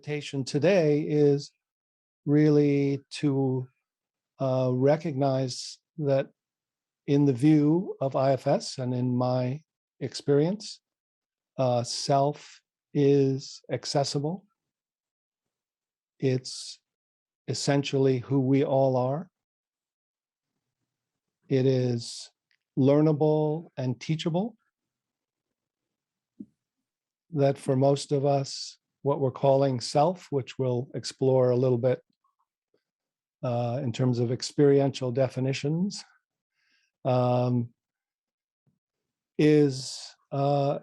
invitation today is really to recognize that in the view of IFS and in my experience, self is accessible. It's essentially who we all are. It is learnable and teachable. That for most of us, what we're calling self, which we'll explore a little bit in terms of experiential definitions, is a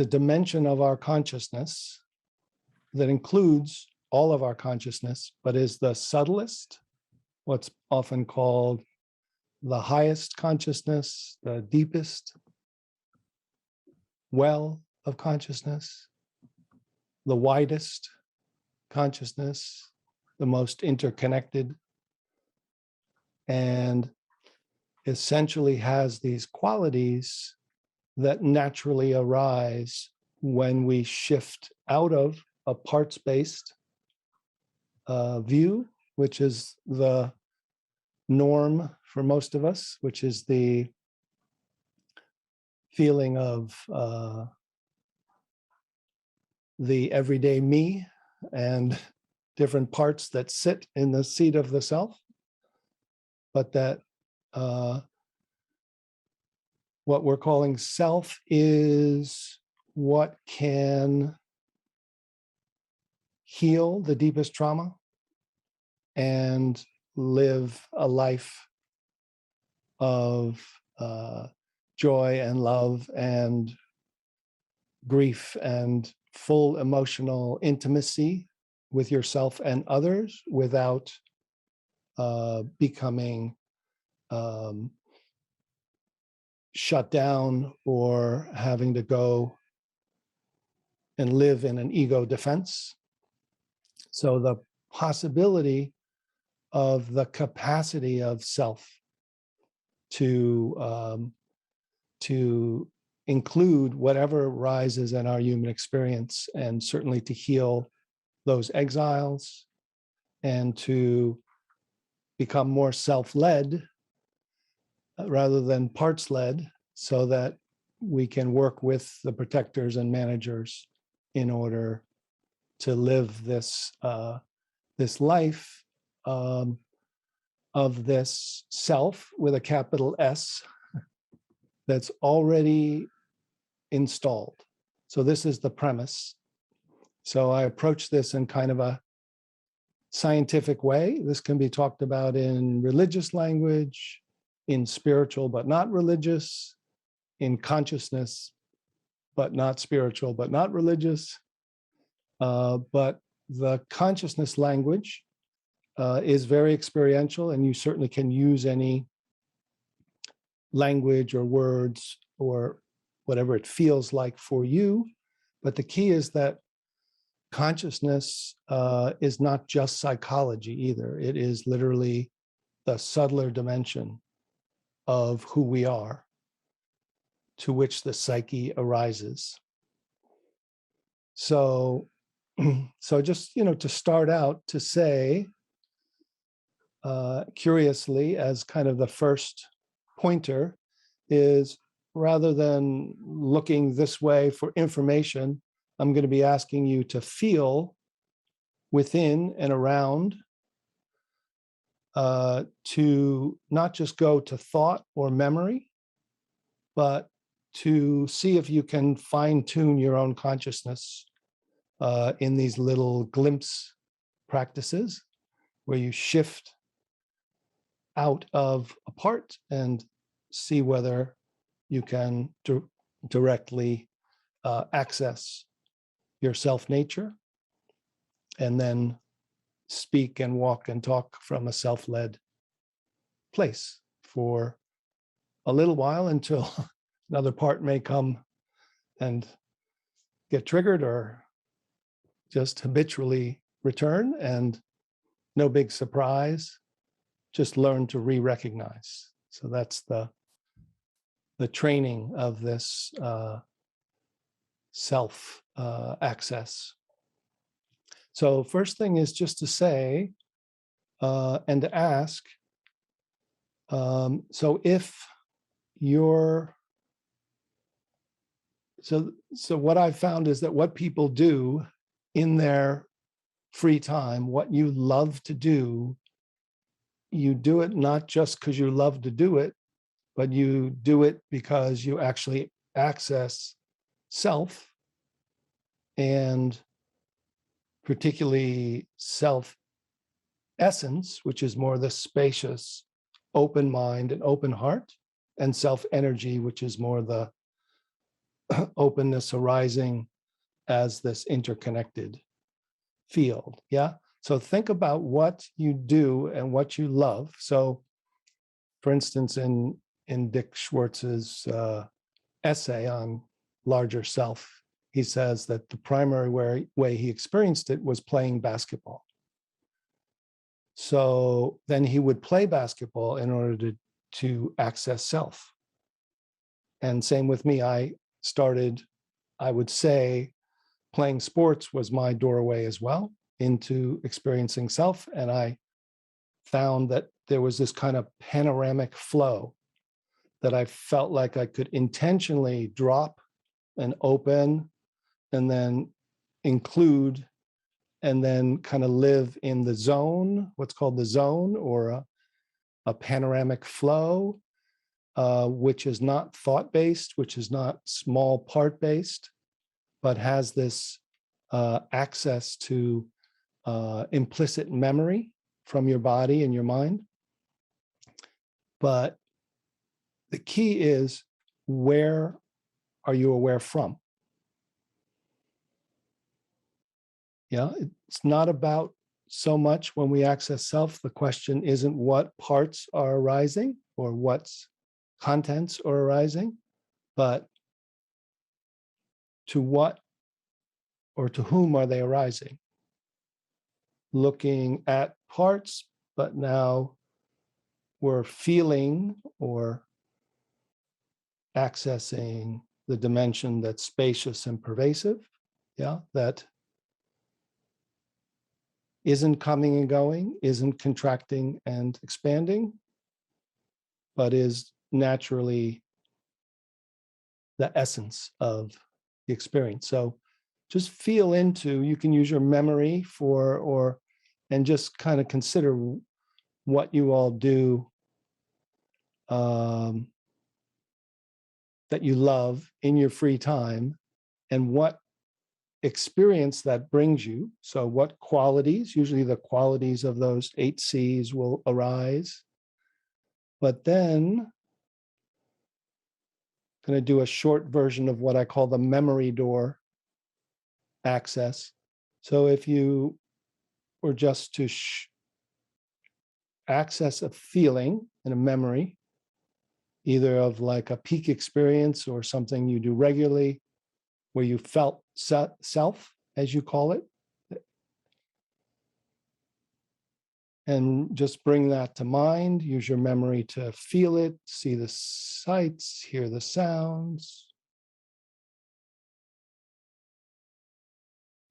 dimension of our consciousness that includes all of our consciousness, but is the subtlest, what's often called the highest consciousness, the deepest well of consciousness, the widest consciousness, the most interconnected, and essentially has these qualities that naturally arise when we shift out of a parts-based view, which is the norm for most of us, which is the feeling of the everyday me and different parts that sit in the seat of the self, but that what we're calling self is what can heal the deepest trauma and live a life of joy and love and grief and full emotional intimacy with yourself and others without becoming shut down or having to go and live in an ego defense. So the possibility of the capacity of self to include whatever rises in our human experience, and certainly to heal those exiles and to become more self-led rather than parts-led, so that we can work with the protectors and managers in order to live this this life of this self with a capital S that's already installed. So this is the premise. So I approach this in kind of a scientific way. This can be talked about in religious language, in spiritual but not religious, in consciousness but not spiritual but not religious. But the consciousness language is very experiential, and you certainly can use any language or words or whatever it feels like for you. But the key is that consciousness is not just psychology either. It is literally the subtler dimension of who we are, to which the psyche arises. So just, to start out to say, curiously, as kind of the first pointer, is rather than looking this way for information, I'm going to be asking you to feel within and around, to not just go to thought or memory, but to see if you can fine-tune your own consciousness in these little glimpse practices where you shift out of a part and see whether you can directly access your self-nature, and then speak and walk and talk from a self-led place for a little while until another part may come and get triggered or just habitually return, and no big surprise, just learn to re-recognize. So that's the training of this self access. So first thing is just to say and to ask, so if you're, so what I've found is that what people do in their free time, what you love to do, you do it not just because you love to do it, but you do it because you actually access self, and particularly self essence, which is more the spacious, open mind and open heart, and self energy, which is more the openness arising as this interconnected field. Yeah. So think about what you do and what you love. So, for instance, in Dick Schwartz's essay on larger self, he says that the primary way he experienced it was playing basketball. So then he would play basketball in order to access self. And same with me. I started, I would say, playing sports was my doorway as well into experiencing self. And I found that there was this kind of panoramic flow that I felt like I could intentionally drop and open and then include and then kind of live in the zone, what's called the zone, or a panoramic flow, which is not thought-based, which is not small part-based, but has this access to implicit memory from your body and your mind. But the key is, where are you aware from? Yeah, it's not about so much when we access self, the question isn't what parts are arising or what's contents are arising, but to what or to whom are they arising? Looking at parts, but now we're feeling or accessing the dimension that's spacious and pervasive, yeah, that isn't coming and going, isn't contracting and expanding, but is naturally the essence of the experience. So just feel into, you can use your memory for, or, and just kind of consider what you all do that you love in your free time and what experience that brings you. So what qualities, usually the qualities of those 8 C's will arise. But then I'm going to do a short version of what I call the memory door access. So if you were just to access a feeling and a memory, either of like a peak experience or something you do regularly, where you felt self, as you call it, and just bring that to mind. Use your memory to feel it, see the sights, hear the sounds,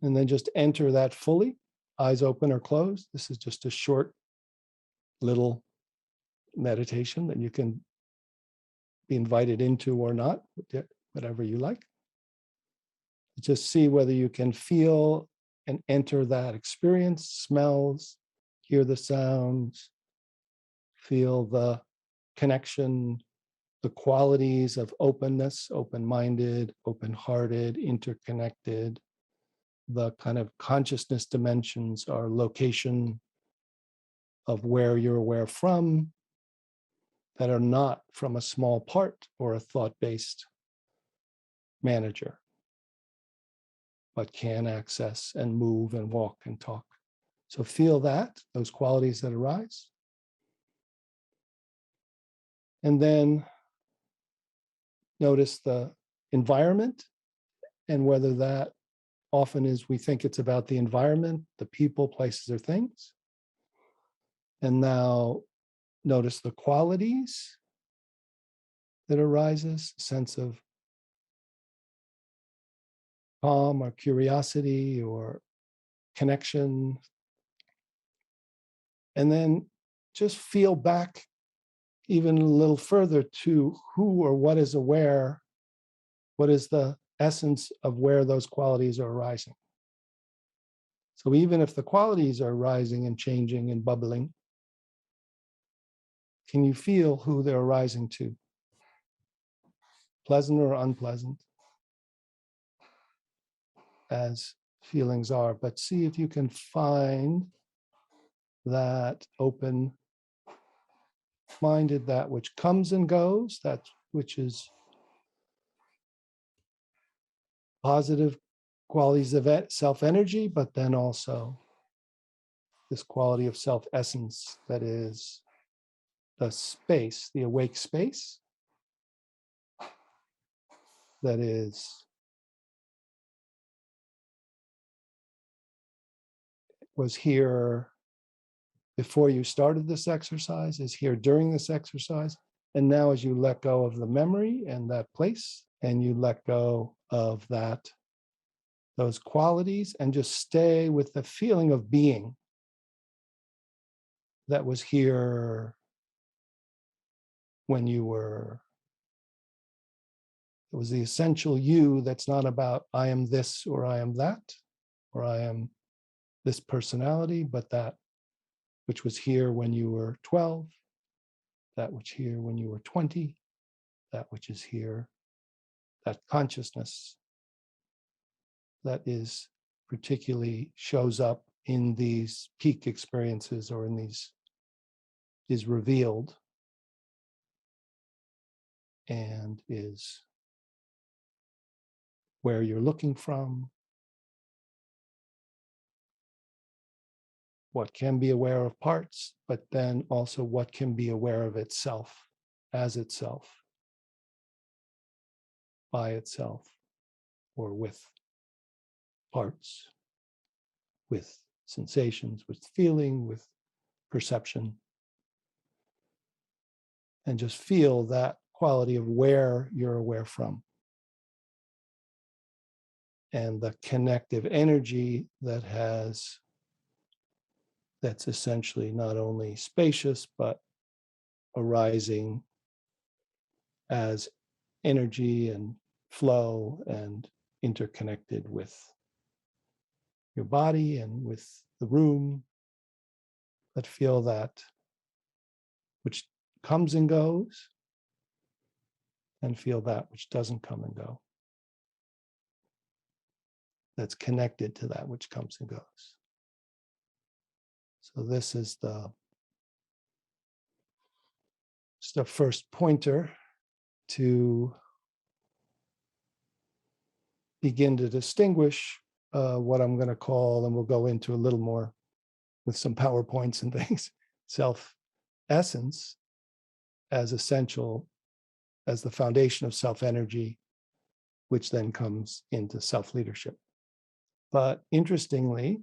and then just enter that fully, eyes open or closed. This is just a short little meditation that you can be invited into or not, whatever you like. Just see whether you can feel and enter that experience, smells, hear the sounds, feel the connection, the qualities of openness, open-minded, open-hearted, interconnected. The kind of consciousness dimensions are location of where you're aware from, that are not from a small part or a thought-based manager, but can access and move and walk and talk. So feel that, those qualities that arise. And then notice the environment, and whether that often is, we think it's about the environment, the people, places, or things. And now notice the qualities that arises, sense of calm or curiosity or connection. And then just feel back even a little further to who or what is aware, what is the essence of where those qualities are arising. So even if the qualities are rising and changing and bubbling, can you feel who they're arising to? Pleasant or unpleasant, as feelings are, but see if you can find that open-minded, that which comes and goes, that which is positive qualities of self-energy, but then also this quality of self-essence that is the space, the awake space that was here before you started this exercise, is here during this exercise. And now as you let go of the memory and that place, and you let go of those qualities, and just stay with the feeling of being that was here when you were, it was the essential you that's not about I am this or I am that, or I am this personality, but that which was here when you were 12, that which here when you were 20, that which is here, that consciousness that is particularly shows up in these peak experiences or in these, is revealed and is where you're looking from, what can be aware of parts, but then also what can be aware of itself as itself, by itself, or with parts, with sensations, with feeling, with perception. And just feel that quality of where you're aware from. And the connective energy that's essentially not only spacious, but arising as energy and flow and interconnected with your body and with the room. But feel that which comes and goes, and feel that which doesn't come and go, that's connected to that which comes and goes. So this is just a first pointer to begin to distinguish what I'm going to call, and we'll go into a little more with some PowerPoints and things, self-essence as essential, as the foundation of self-energy, which then comes into self-leadership. But interestingly,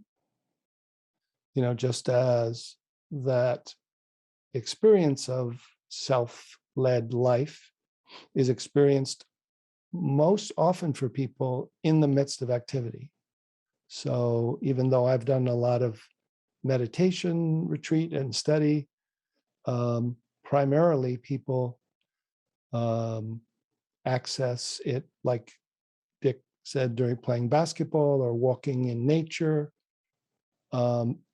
just as that experience of self-led life is experienced most often for people in the midst of activity. So even though I've done a lot of meditation, retreat, and study, primarily people access it, like Dick said, during playing basketball or walking in nature.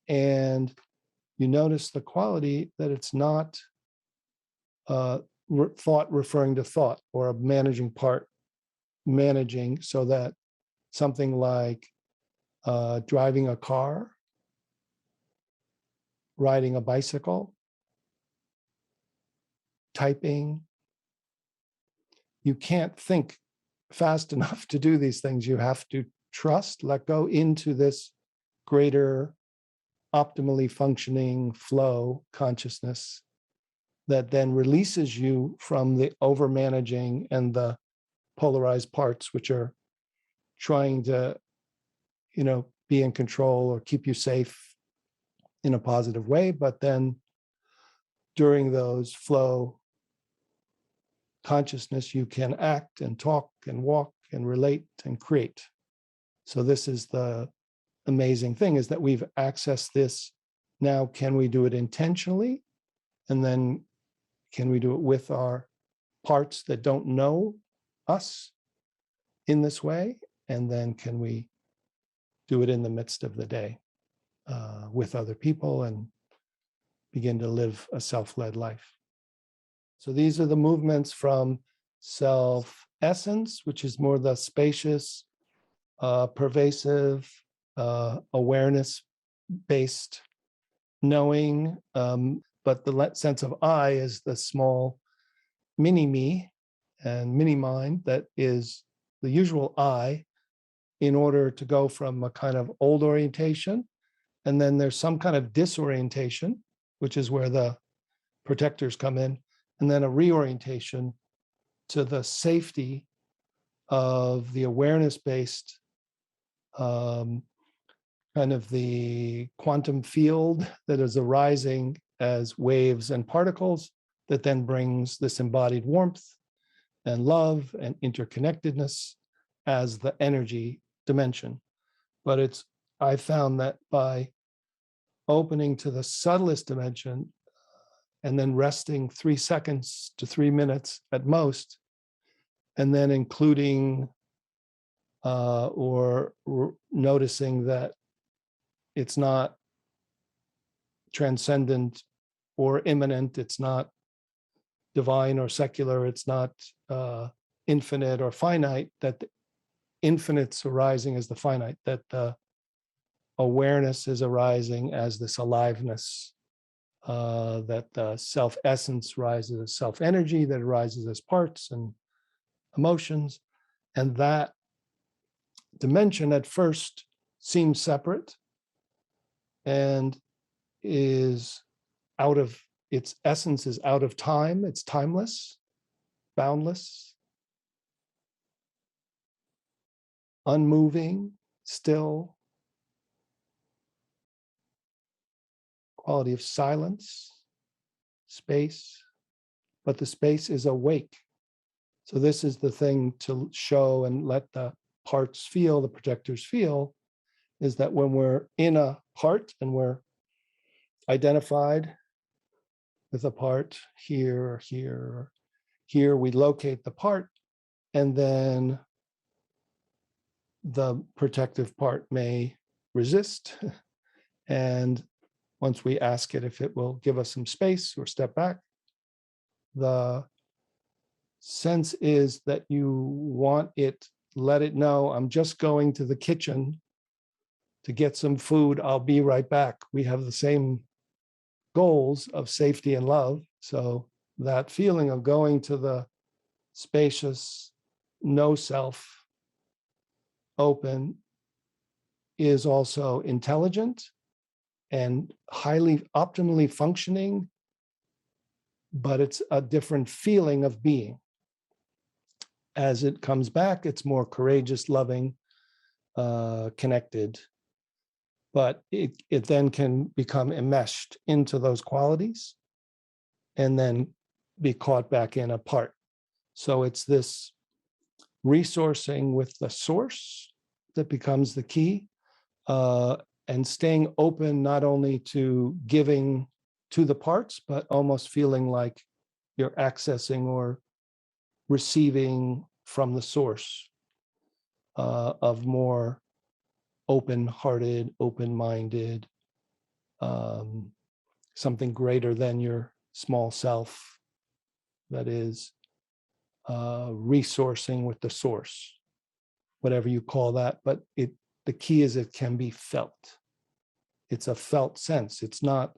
And you notice the quality that it's not thought referring to thought, or a managing part managing, so that something like driving a car, riding a bicycle, typing, you can't think fast enough to do these things. You have to trust, let go into this greater optimally functioning flow consciousness that then releases you from the over managing and the polarized parts, which are trying to, be in control or keep you safe in a positive way. But then during those flow consciousness, you can act and talk and walk and relate and create. So this is the amazing thing is that we've accessed this. Now, can we do it intentionally? And then can we do it with our parts that don't know us in this way? And then can we do it in the midst of the day with other people and begin to live a self-led life? So these are the movements from self-essence, which is more the spacious, pervasive, awareness-based knowing, but the sense of I is the small mini me and mini mind that is the usual I, in order to go from a kind of old orientation. And then there's some kind of disorientation, which is where the protectors come in, and then a reorientation to the safety of the awareness-based kind of the quantum field that is arising as waves and particles that then brings this embodied warmth and love and interconnectedness as the energy dimension. But I found that by opening to the subtlest dimension and then resting 3 seconds to 3 minutes at most, and then including or noticing that it's not transcendent or immanent, it's not divine or secular, it's not infinite or finite, that the infinite's arising as the finite, that the awareness is arising as this aliveness, that the self-essence rises as self-energy, that arises as parts and emotions. And that dimension at first seems separate and is out of, its essence is out of time, it's timeless, boundless, unmoving, still, quality of silence, space, but the space is awake. So this is the thing to show and let the parts feel, the projectors feel, is that when we're in a part and we're identified with a part here or here or here, we locate the part, and then the protective part may resist. And once we ask it if it will give us some space or step back, the sense is that you want it, let it know, I'm just going to the kitchen to get some food, I'll be right back. We have the same goals of safety and love. So that feeling of going to the spacious, no self, open, is also intelligent and highly optimally functioning, but it's a different feeling of being. As it comes back, it's more courageous, loving, connected, but it then can become enmeshed into those qualities and then be caught back in a part. So it's this resourcing with the source that becomes the key, and staying open not only to giving to the parts, but almost feeling like you're accessing or receiving from the source of more open-hearted, open-minded, something greater than your small self that is resourcing with the source, whatever you call that. But the key is it can be felt. It's a felt sense. It's not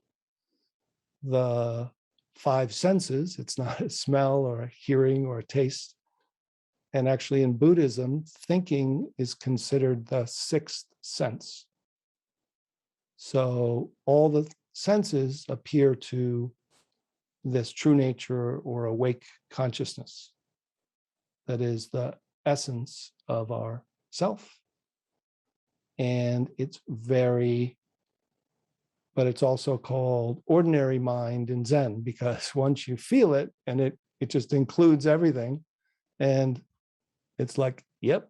the 5 senses. It's not a smell or a hearing or a taste. And actually in Buddhism, thinking is considered the 6th sense. So all the senses appear to this true nature or awake consciousness that is the essence of our self. And it's but it's also called ordinary mind in Zen, because once you feel it, and it just includes everything, and it's like, yep,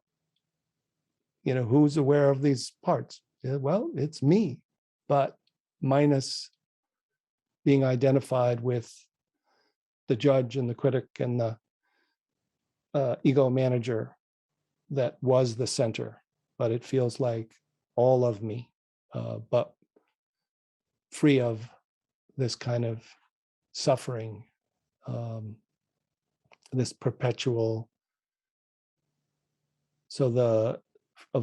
who's aware of these parts? Yeah, well, it's me, but minus being identified with the judge and the critic and the ego manager that was the center. But it feels like all of me, but free of this kind of suffering, this perpetual, of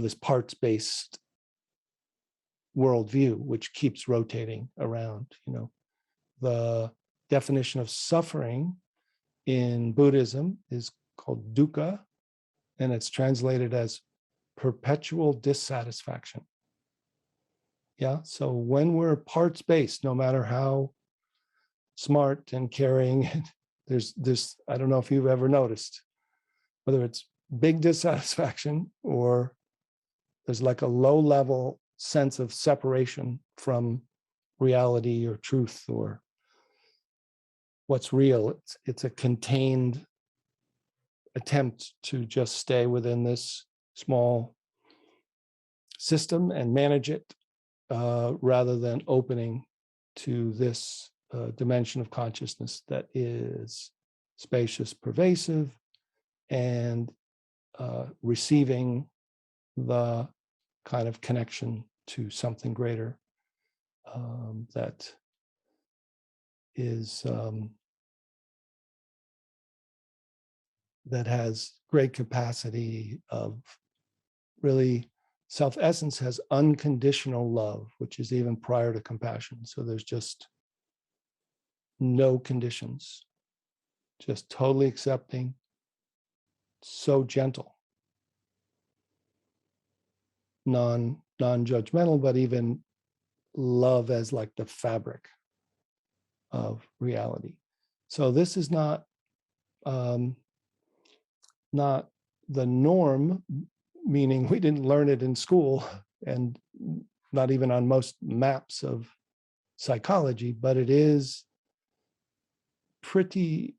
this parts-based worldview, which keeps rotating around. The definition of suffering in Buddhism is called dukkha, and it's translated as perpetual dissatisfaction. Yeah, so when we're parts-based, no matter how smart and caring, there's this, I don't know if you've ever noticed, whether it's big dissatisfaction or there's like a low-level sense of separation from reality or truth or what's real. It's a contained attempt to just stay within this small system and manage it, rather than opening to this dimension of consciousness that is spacious, pervasive, and receiving the kind of connection to something greater that is that has great capacity of really, self-essence has unconditional love, which is even prior to compassion. So there's just no conditions, just totally accepting, so gentle, non-judgmental, but even love as like the fabric of reality. So this is not the norm, meaning we didn't learn it in school and not even on most maps of psychology, but it is pretty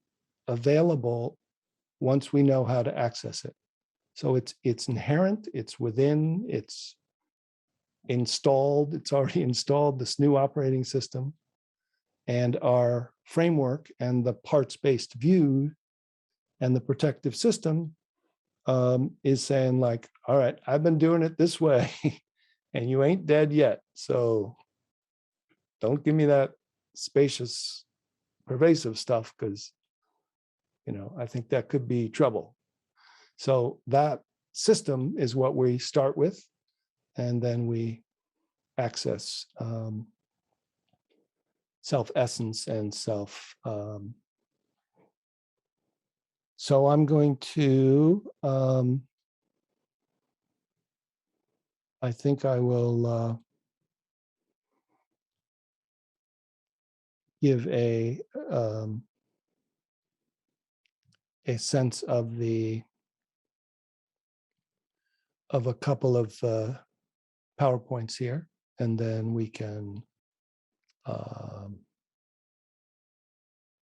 available once we know how to access it. So it's inherent, it's within, it's installed, it's already installed, this new operating system, and our framework and the parts-based view and the protective system is saying like, all right, I've been doing it this way and you ain't dead yet. So don't give me that spacious, pervasive stuff, because, I think that could be trouble. So that system is what we start with, and then we access self-essence and self. So I'm going to, I think I will give a sense of a couple of PowerPoints here, and then we can kind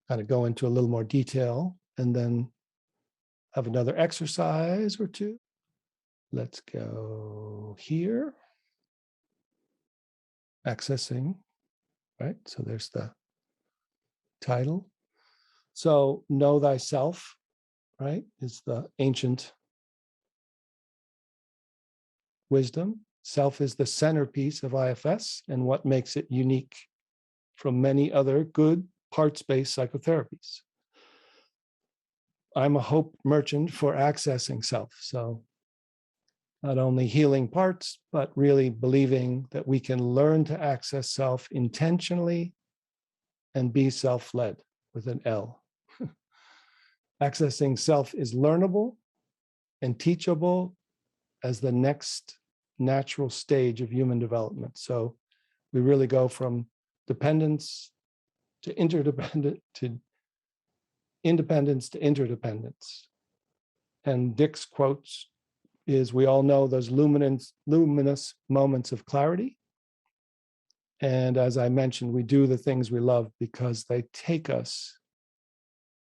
of go into a little more detail, and then have another exercise or two. Let's go here. Accessing, right? So there's the title. So know thyself, right, is the ancient wisdom. Self is the centerpiece of IFS and what makes it unique from many other good parts-based psychotherapies. I'm a hope merchant for accessing self. So not only healing parts, but really believing that we can learn to access self intentionally and be self-led with an L. Accessing self is learnable and teachable as the next natural stage of human development. So we really go from dependence to interdependent to independence to interdependence. And Dick's quotes is, we all know those luminous moments of clarity. And as I mentioned, we do the things we love because they take us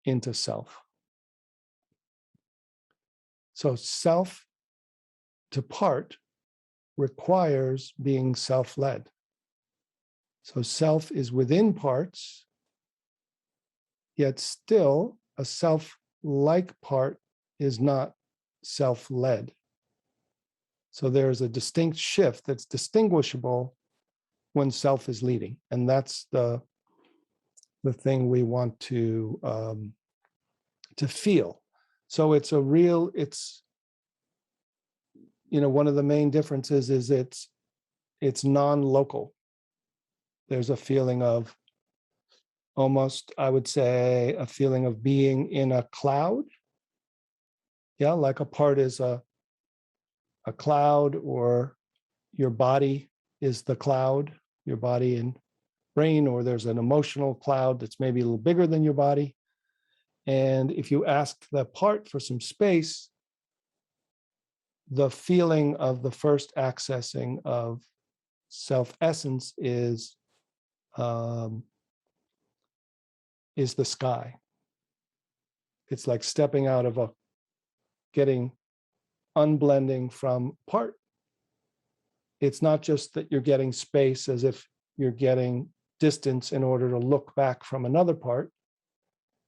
into self. So self to part requires being self-led. So self is within parts, yet still a self-like part is not self-led. So there's a distinct shift that's distinguishable when self is leading. And that's the thing we want to feel. So it's one of the main differences is it's non-local. There's a feeling of almost, I would say, a feeling of being in a cloud. Yeah, like a part is a cloud, or your body is the cloud, your body and brain, or there's an emotional cloud that's maybe a little bigger than your body. And if you ask the part for some space, the feeling of the first accessing of self-essence is the sky. It's like stepping out of getting unblending from part. It's not just that you're getting space as if you're getting distance in order to look back from another part.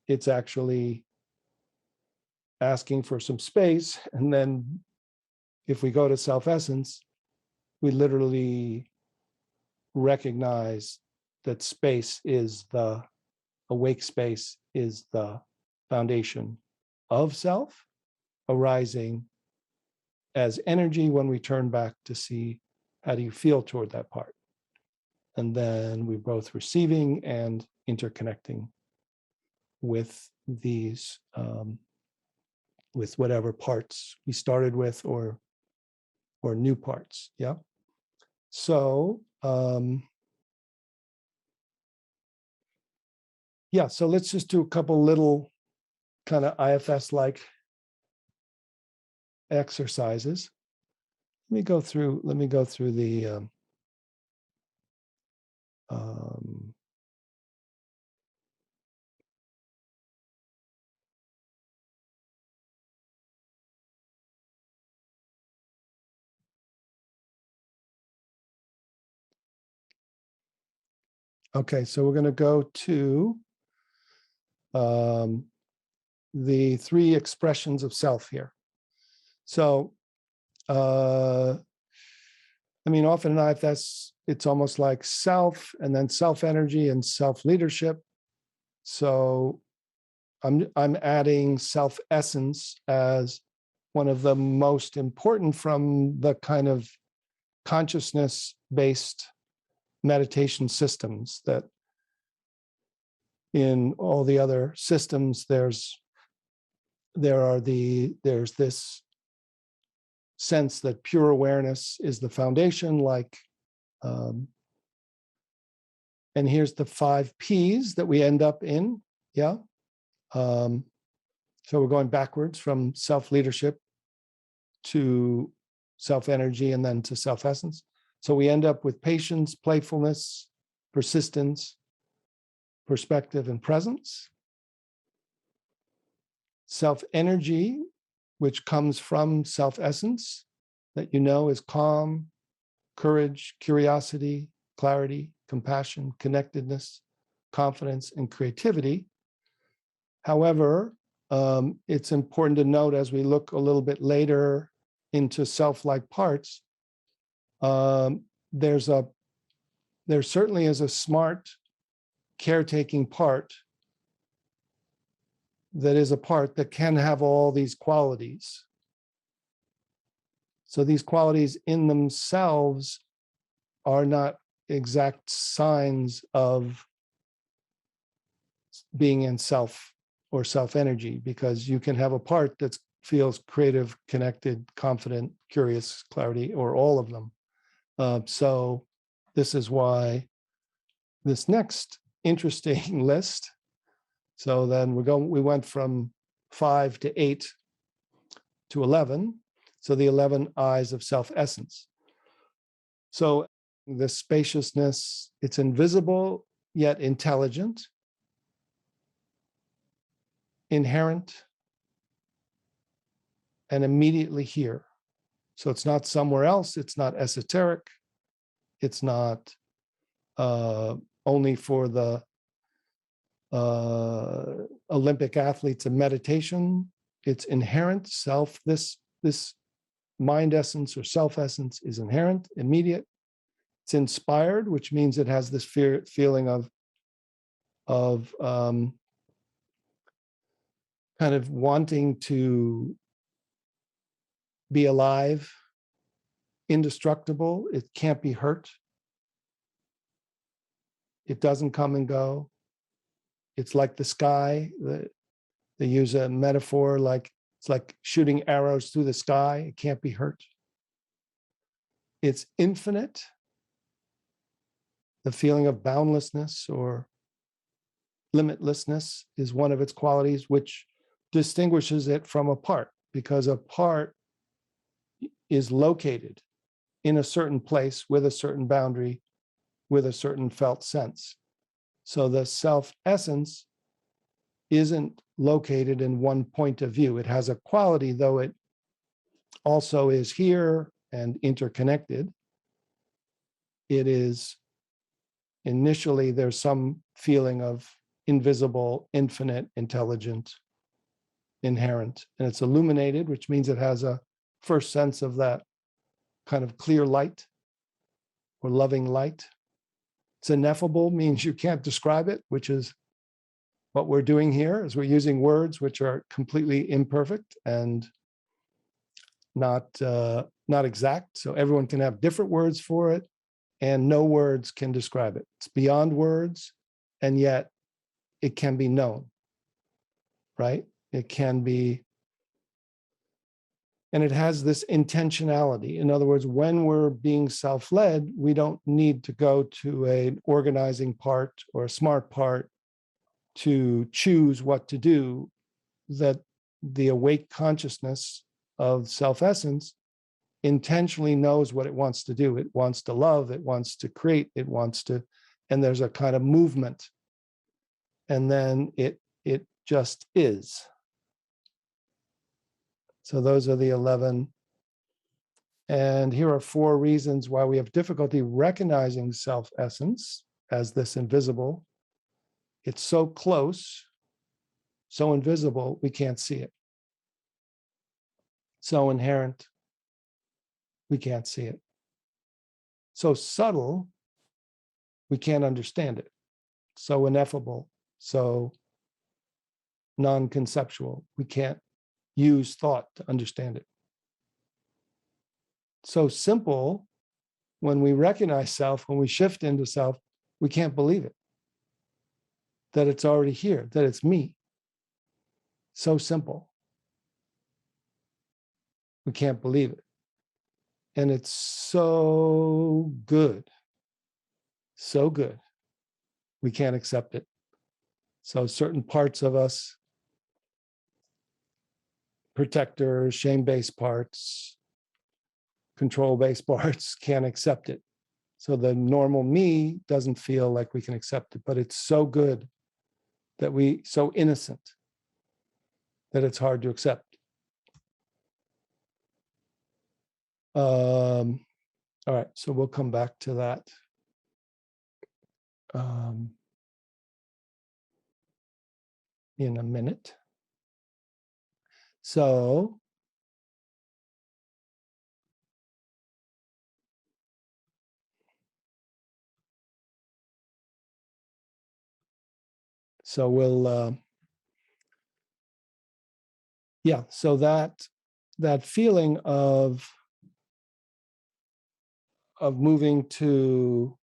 It's actually asking for some space. And then if we go to self-essence, we literally recognize that space is the awake space is the foundation of self, arising as energy when we turn back to see how do you feel toward that part. And then we're both receiving and interconnecting with these, with whatever parts we started with or new parts. Yeah. So, so let's just do a couple little kind of IFS-like exercises. Let me go through the okay, so we're going to go to the 3 expressions of self here. So, often in IFS, it's almost like self and then self-energy and self-leadership. So I'm adding self-essence as one of the most important from the kind of consciousness-based meditation systems that in all the other systems, there's this sense that pure awareness is the foundation, and here's the 5 Ps that we end up in. Yeah. So we're going backwards from self-leadership to self-energy and then to self-essence. So we end up with patience, playfulness, persistence, perspective, and presence. Self-energy, which comes from self-essence, that is calm, courage, curiosity, clarity, compassion, connectedness, confidence, and creativity. However, it's important to note as we look a little bit later into self-like parts, there certainly is a smart, caretaking part that is a part that can have all these qualities. So these qualities in themselves are not exact signs of being in self or self-energy, because you can have a part that feels creative, connected, confident, curious, clarity, or all of them. So this is why this next interesting list. So then we went from 5 to 8 to 11. So the 11 eyes of self-essence. So the spaciousness, it's invisible yet intelligent, inherent, and immediately here. So it's not somewhere else. It's not esoteric. It's not only for the Olympic athletes in meditation. It's inherent self. This mind essence or self essence is inherent, immediate. It's inspired, which means it has this feeling of kind of wanting to be alive, indestructible. It can't be hurt. It doesn't come and go. It's like the sky. They use a metaphor like it's like shooting arrows through the sky. It can't be hurt. It's infinite. The feeling of boundlessness or limitlessness is one of its qualities, which distinguishes it from a part, because a part is located in a certain place with a certain boundary, with a certain felt sense. So the self essence isn't located in one point of view. It has a quality, though it also is here and interconnected. It is initially, there's some feeling of invisible, infinite, intelligent, inherent, and it's illuminated, which means it has a first sense of that kind of clear light or loving light. It's ineffable, means you can't describe it, which is what we're doing here, is we're using words which are completely imperfect and not exact. So everyone can have different words for it, and no words can describe it. It's beyond words, and yet it can be known, right? It can be, and it has this intentionality. In other words, when we're being self-led, we don't need to go to an organizing part or a smart part to choose what to do. That the awake consciousness of self-essence intentionally knows what it wants to do. It wants to love, it wants to create, it wants to, and there's a kind of movement. And then it just is. So those are the 11. And here are 4 reasons why we have difficulty recognizing self-essence as this invisible. It's so close, so invisible, we can't see it. So inherent, we can't see it. So subtle, we can't understand it. So ineffable, so non-conceptual, we can't use thought to understand it. So simple, when we recognize self, when we shift into self, we can't believe it. That it's already here, that it's me. So simple. We can't believe it. And it's so good. So good. We can't accept it. So certain parts of us, protectors, shame-based parts, control-based parts, can't accept it. So the normal me doesn't feel like we can accept it, but it's so good that so innocent that it's hard to accept. All right, so we'll come back to that. In a minute. So we'll so that feeling of moving to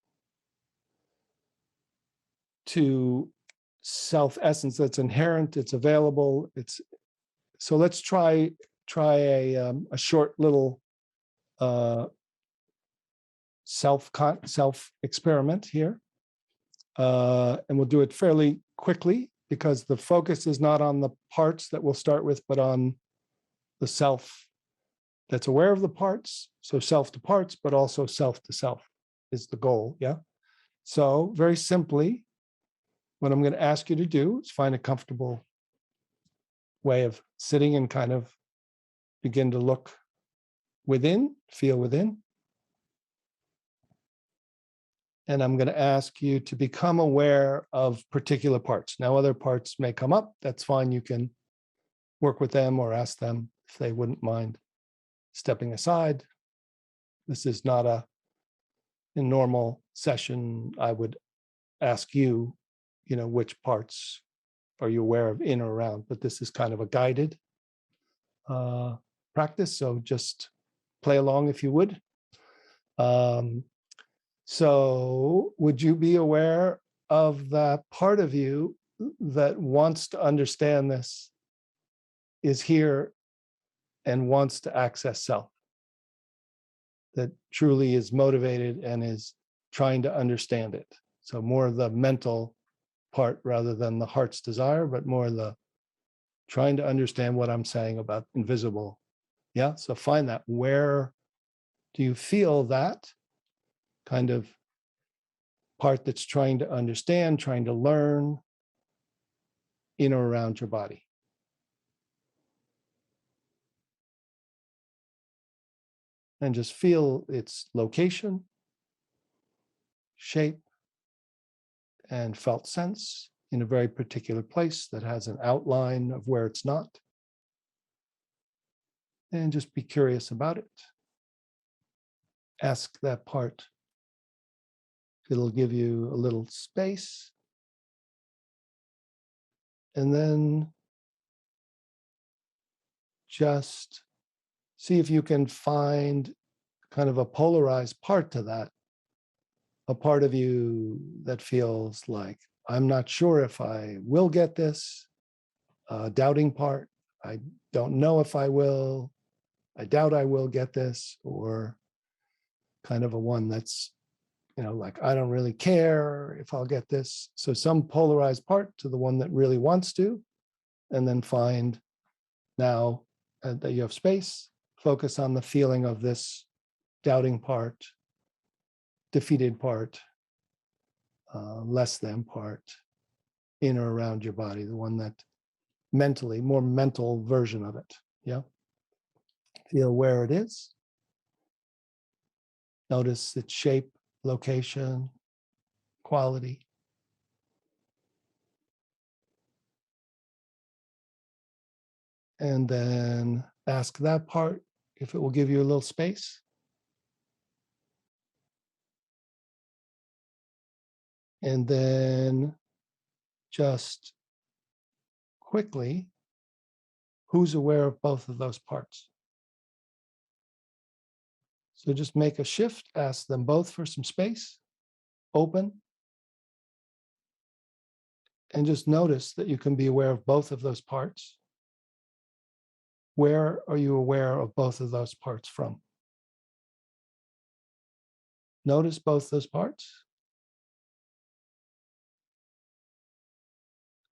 self-essence that's inherent, it's available, so let's try a short little self experiment here, and we'll do it fairly quickly because the focus is not on the parts that we'll start with, but on the self that's aware of the parts. So self to parts, but also self to self is the goal. Yeah. So very simply, what I'm going to ask you to do is find a comfortable way of sitting and kind of begin to look within, feel within. And I'm going to ask you to become aware of particular parts. Now, other parts may come up. That's fine. You can work with them or ask them if they wouldn't mind stepping aside. This is not a normal session. I would ask you, which parts are you aware of in or around, but this is kind of a guided practice. So just play along if you would. So would you be aware of that part of you that wants to understand this, is here and wants to access self, that truly is motivated and is trying to understand it? So more of the mental part rather than the heart's desire, but more the trying to understand what I'm saying about invisible. Yeah, so find that. Where do you feel that kind of part that's trying to understand, trying to learn in or around your body? And just feel its location, shape, and felt sense in a very particular place that has an outline of where it's not. And just be curious about it. Ask that part. It'll give you a little space. And then just see if you can find kind of a polarized part to that, a part of you that feels like, I'm not sure if I will get this, a doubting part. I don't know if I will. I doubt I will get this, or kind of a one that's, like, I don't really care if I'll get this. So some polarized part to the one that really wants to, and then find now that you have space, focus on the feeling of this doubting part, defeated part, less than part, in or around your body, the one that mentally, more mental version of it. Yeah. Feel where it is. Notice its shape, location, quality. And then ask that part if it will give you a little space. And then just quickly, who's aware of both of those parts? So just make a shift, ask them both for some space, open, and just notice that you can be aware of both of those parts. Where are you aware of both of those parts from? Notice both those parts.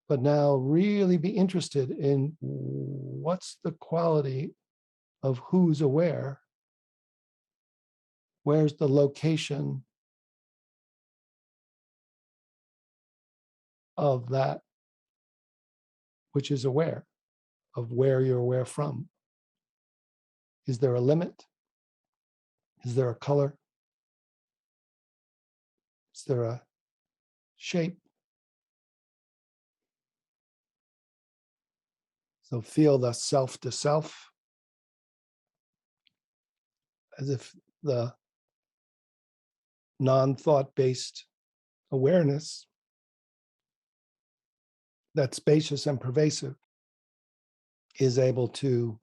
But now really be interested in what's the quality of who's aware. Where's the location of that which is aware, of where you're aware from? Is there a limit? Is there a color? Is there a shape? So feel the self to self, as if the non-thought-based awareness that's spacious and pervasive is able to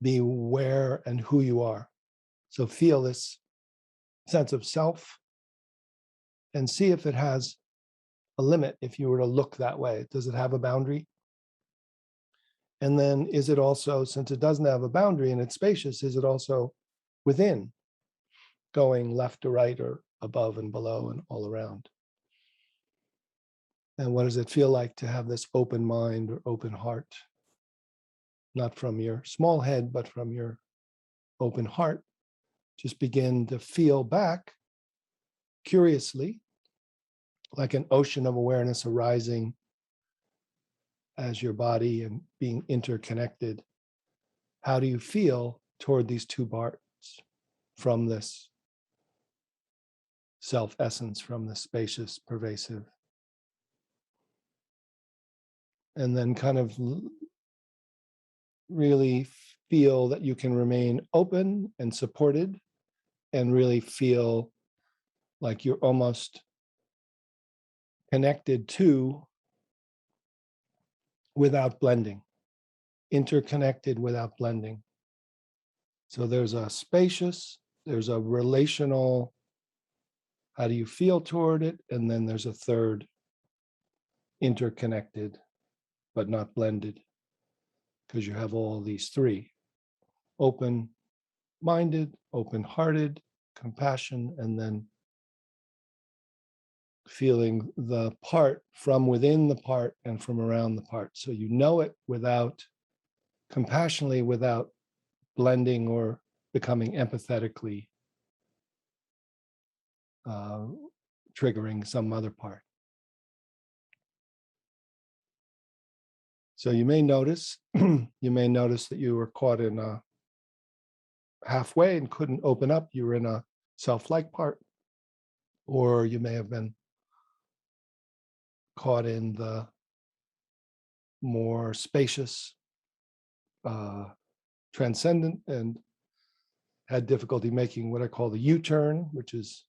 be where and who you are. So feel this sense of self and see if it has a limit. If you were to look that way, does it have a boundary? And then is it also, since it doesn't have a boundary and it's spacious, is it also within, going left to right or above and below and all around? And what does it feel like to have this open mind or open heart? Not from your small head, but from your open heart. Just begin to feel back curiously, like an ocean of awareness arising as your body and being interconnected, how do you feel toward these two parts from this self-essence, from the spacious, pervasive? And then kind of really feel that you can remain open and supported, and really feel like you're almost connected to without blending, interconnected without blending. So there's a spacious, there's a relational, how do you feel toward it? And then there's a third, interconnected, but not blended, because you have all these three: open-minded, open-hearted, compassion, and then feeling the part from within the part and from around the part. So you know it without, compassionately, without blending or becoming empathetically triggering some other part. So you may notice, that you were caught in a halfway and couldn't open up. You were in a self-like part, or you may have been caught in the more spacious, transcendent, and had difficulty making what I call the U-turn, which is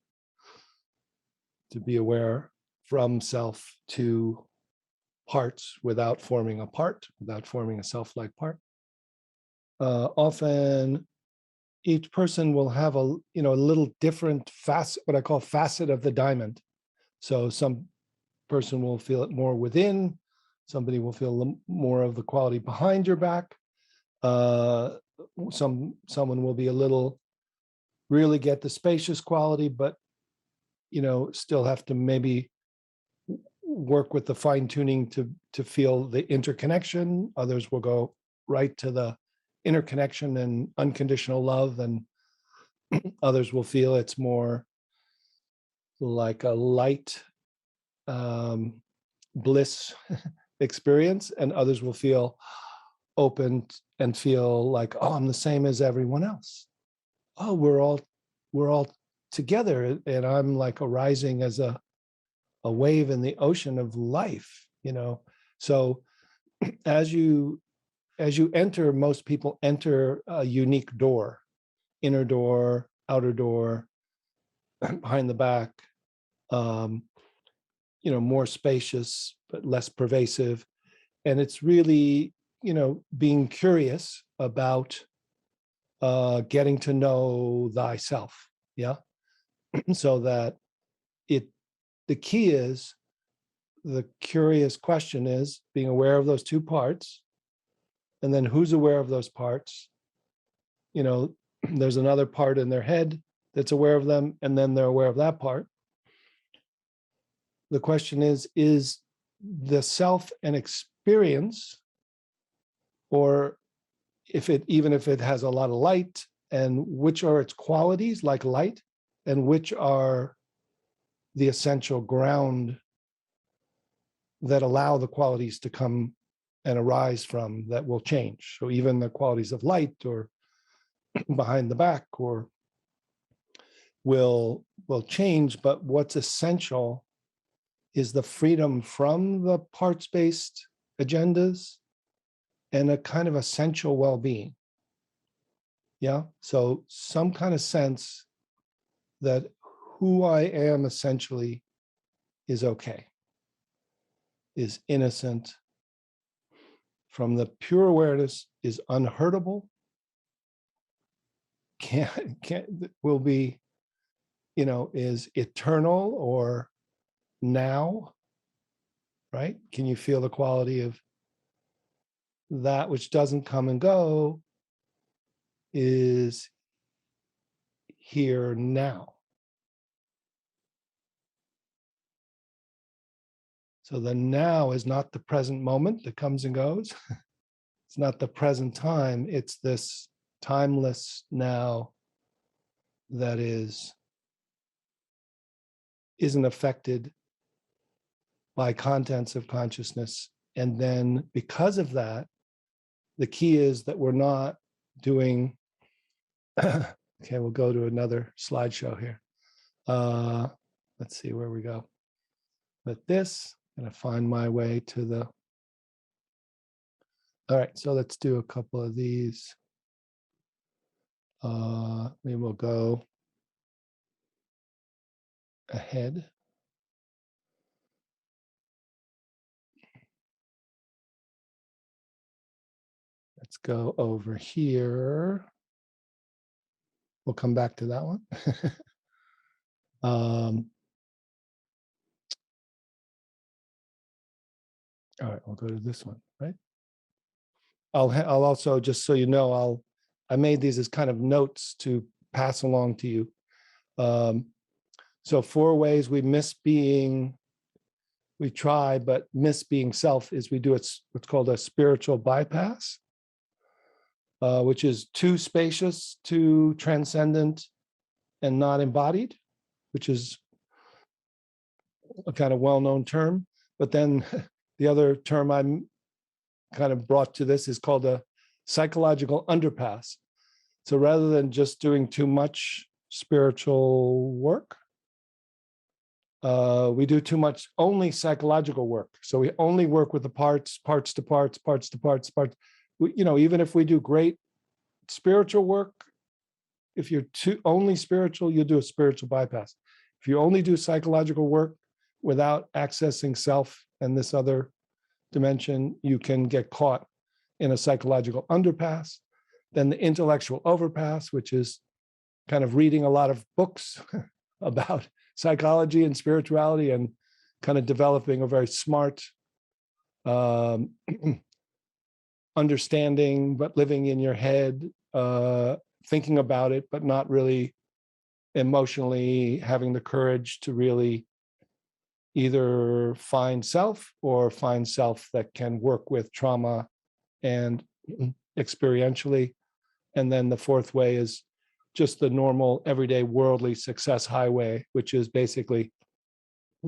to be aware from self to parts without forming a part, without forming a self-like part. Often each person will have a little different facet, what I call facet of the diamond. So some person will feel it more within, somebody will feel more of the quality behind your back. Someone will be a little, really get the spacious quality, but still have to maybe work with the fine tuning to feel the interconnection. Others will go right to the interconnection and unconditional love, and others will feel it's more like a light bliss experience, and others will feel open and feel like, oh, I'm the same as everyone else. Oh, we're all together, and I'm like arising as a wave in the ocean of life, So as you enter, most people enter a unique door, inner door, outer door, behind the back, more spacious, but less pervasive. And it's really, being curious about getting to know thyself. Yeah. So that the key is, the curious question is being aware of those two parts, and then who's aware of those parts. There's another part in their head that's aware of them, and then they're aware of that part. The question is the self an experience, or even if it has a lot of light, and which are its qualities like light, and which are the essential ground that allow the qualities to come and arise from, that will change. So even the qualities of light or behind the back or will change, but what's essential is the freedom from the parts-based agendas and a kind of essential well-being. Yeah. So some kind of sense that who I am essentially is okay, is innocent, from the pure awareness, is unhurtable, will be, is eternal or now, right? Can you feel the quality of that which doesn't come and go is here now? So the now is not the present moment that comes and goes. It's not the present time. It's this timeless now that isn't affected by contents of consciousness And then because of that, the key is that we're not doing, okay, we'll go to another slideshow here. Let's see where we go. But this, I'm going to find my way to the, all right, so let's do a couple of these. Maybe we'll go ahead. Let's go over here. We'll come back to that one. All right, we'll go to this one, right? I'll also, just so you know, I made these as kind of notes to pass along to you. So 4 ways we try, but miss being self is we do what's called a spiritual bypass, which is too spacious, too transcendent, and not embodied, which is a kind of well-known term. But then the other term I'm kind of brought to this is called a psychological underpass. So rather than just doing too much spiritual work, we do too much only psychological work. So we only work with the parts to parts. Even if we do great spiritual work, if you're too only spiritual, you'll do a spiritual bypass. If you only do psychological work without accessing self and this other dimension, you can get caught in a psychological underpass. Then the intellectual overpass, which is kind of reading a lot of books about psychology and spirituality and kind of developing a very smart understanding, but living in your head, thinking about it, but not really emotionally having the courage to really either find self or find self that can work with trauma and experientially. And then the 4th way is just the normal everyday worldly success highway, which is basically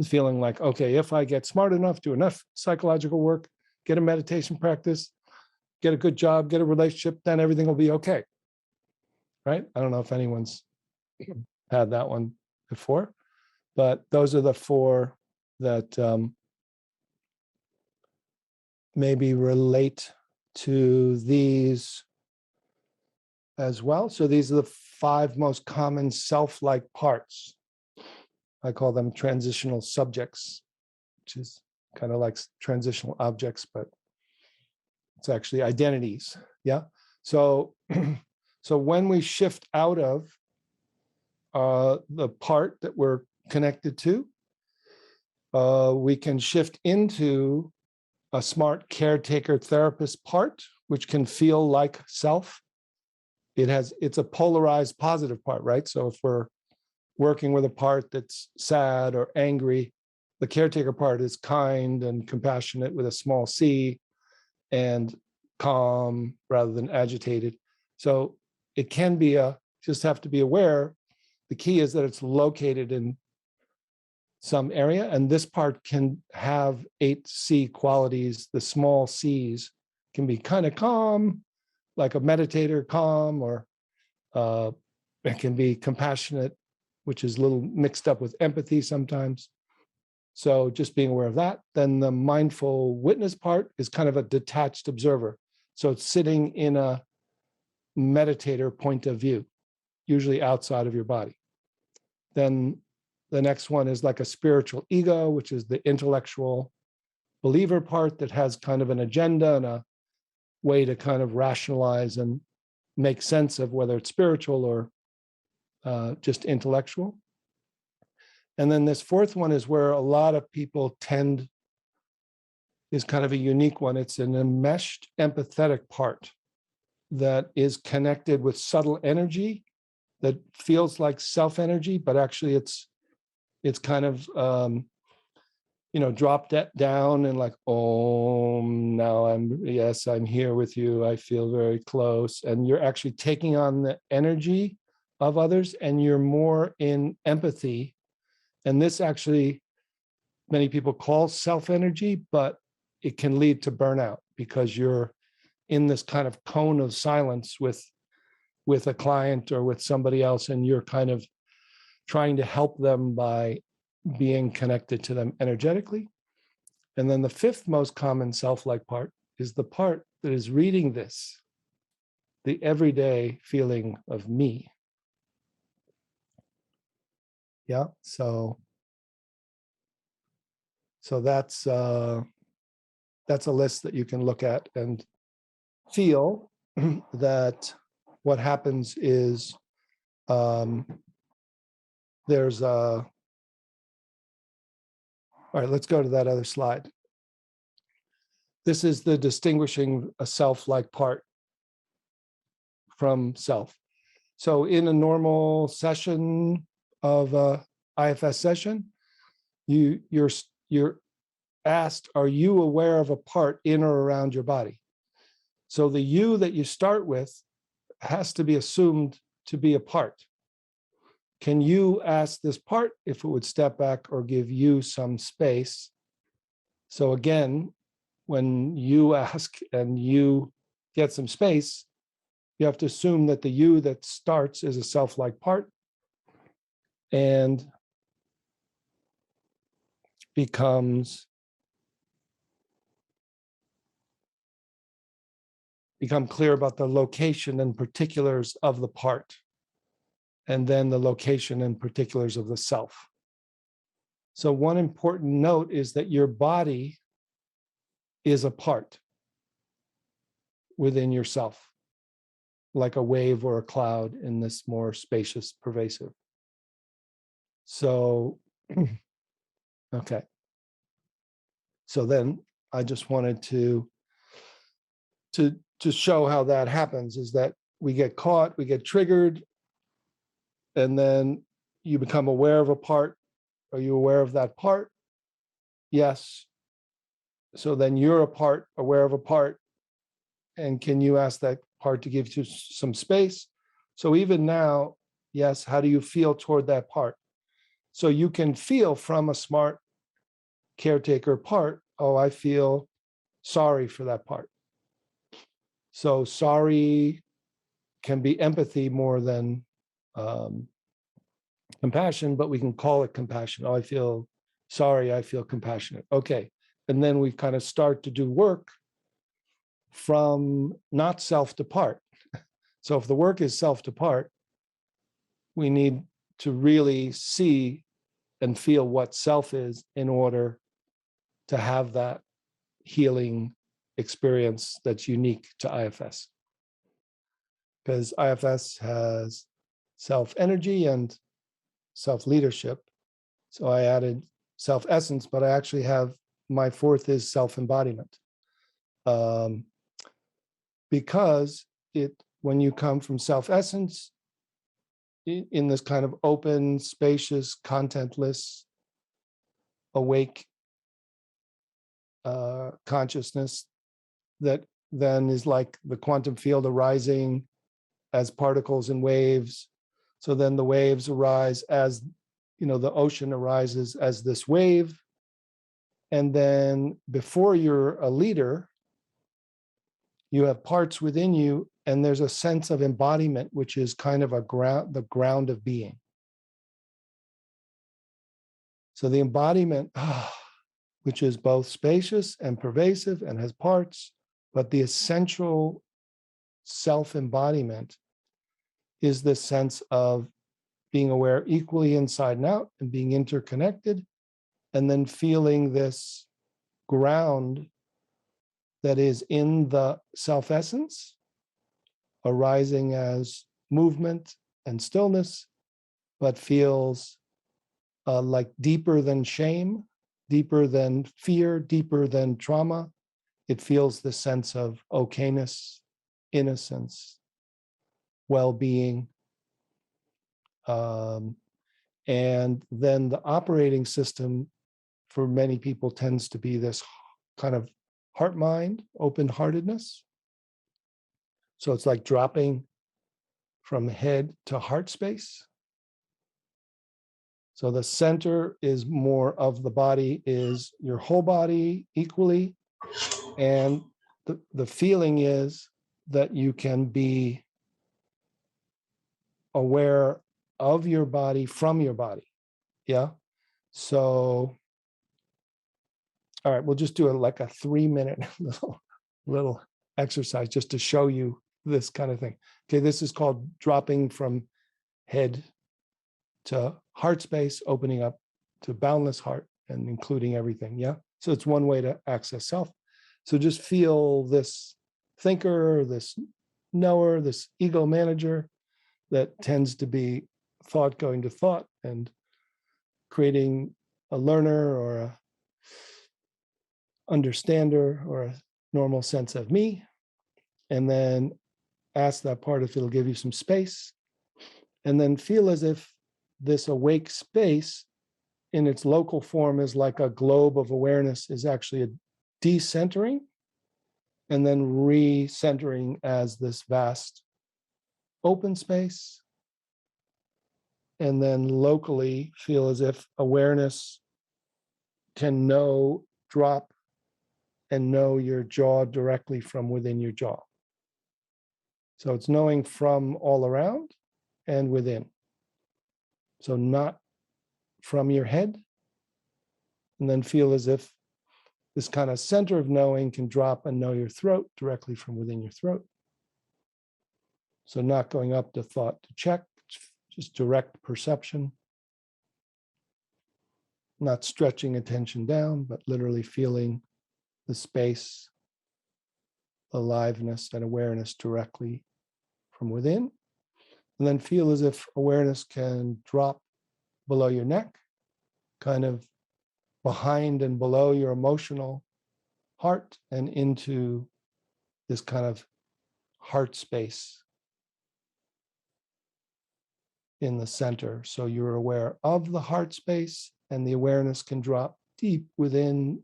feeling like, okay, if I get smart enough, do enough psychological work, get a meditation practice, get a good job, get a relationship, then everything will be okay. Right? I don't know if anyone's had that one before, but those are the 4 that maybe relate to these as well. So these are the 5 most common self-like parts. I call them transitional subjects, which is kind of like transitional objects, but it's actually identities. Yeah. So, so when we shift out of the part that we're connected to, we can shift into a smart caretaker therapist part, which can feel like self. It's a polarized positive part, right? So if we're working with a part that's sad or angry, the caretaker part is kind and compassionate with a small c and calm rather than agitated. So it can be just have to be aware. The key is that it's located in some area, and this part can have 8C qualities. The small C's can be kind of calm, like a meditator calm, or it can be compassionate, which is a little mixed up with empathy sometimes. So just being aware of that. Then the mindful witness part is kind of a detached observer. So it's sitting in a meditator point of view, usually outside of your body. Then the next one is like a spiritual ego, which is the intellectual believer part that has kind of an agenda and a way to kind of rationalize and make sense of whether it's spiritual or just intellectual. And then this 4th one is where a lot of people is kind of a unique one. It's an enmeshed empathetic part that is connected with subtle energy that feels like self-energy, but actually it's kind of, dropped that down and like, oh, now I'm here with you. I feel very close. And you're actually taking on the energy of others and you're more in empathy. And this actually, many people call self-energy, but it can lead to burnout because you're in this kind of cone of silence with a client or with somebody else, and you're kind of trying to help them by being connected to them energetically. And then the fifth most common self-like part is the part that is reading this, the everyday feeling of me. Yeah, so that's a list that you can look at and feel that what happens is there's a, all right, let's go to that other slide. This is the distinguishing a self-like part from self. So in a normal session of a IFS session, you're asked, are you aware of a part in or around your body? So the you that you start with has to be assumed to be a part. Can you ask this part if it would step back or give you some space? So again, when you ask and you get some space, you have to assume that the you that starts is a self-like part and become clear about the location and particulars of the part, and then the location and particulars of the self. So one important note is that your body is a part within yourself, like a wave or a cloud in this more spacious, pervasive. So, okay. So then I just wanted to show how that happens, is that we get caught, we get triggered, and then you become aware of a part. Are you aware of that part? Yes. So then you're a part, aware of a part, and can you ask that part to give you some space? So even now, yes, how do you feel toward that part? So you can feel from a smart caretaker part, oh, I feel sorry for that part. So sorry can be empathy more than compassion, but we can call it compassion. Oh, I feel sorry, I feel compassionate. Okay. And then we kind of start to do work from not self to part. So if the work is self to part, we need to really see and feel what self is in order to have that healing experience that's unique to IFS. Because IFS has self-energy and self-leadership. So I added self-essence, but I actually have my fourth is self-embodiment. Because when you come from self-essence, in this kind of open, spacious, contentless, awake consciousness, that then is like the quantum field arising as particles and waves. So then the waves arise as, the ocean arises as this wave. And then before you're a leader, you have parts within you, and there's a sense of embodiment, which is kind of the ground of being. So the embodiment, which is both spacious and pervasive and has parts, but the essential self-embodiment is this sense of being aware equally inside and out and being interconnected, and then feeling this ground that is in the self-essence arising as movement and stillness, but feels like deeper than shame, deeper than fear, deeper than trauma. It feels the sense of okayness, innocence, well-being. And then the operating system for many people tends to be this kind of heart-mind, open-heartedness. So it's like dropping from head to heart space. So the center is more of the body, is your whole body equally, And the feeling is that you can be aware of your body from your body. Yeah. So, all right, we'll just do like a 3-minute little exercise just to show you this kind of thing. Okay, this is called dropping from head to heart space, opening up to boundless heart and including everything. Yeah. So it's one way to access self. So just feel this thinker, this knower, this ego manager that tends to be thought going to thought and creating a learner or a understander or a normal sense of me. And then ask that part if it'll give you some space. And then feel as if this awake space in its local form is like a globe of awareness is actually a decentering and then recentering as this vast open space. And then locally feel as if awareness can know, drop, and know your jaw directly from within your jaw. So it's knowing from all around and within. So not from your head, and then feel as if this kind of center of knowing can drop and know your throat directly from within your throat. So not going up to thought to check, just direct perception. Not stretching attention down, but literally feeling the space, aliveness, and awareness directly from within. And then feel as if awareness can drop below your neck, kind of behind and below your emotional heart and into this kind of heart space in the center. So you're aware of the heart space and the awareness can drop deep within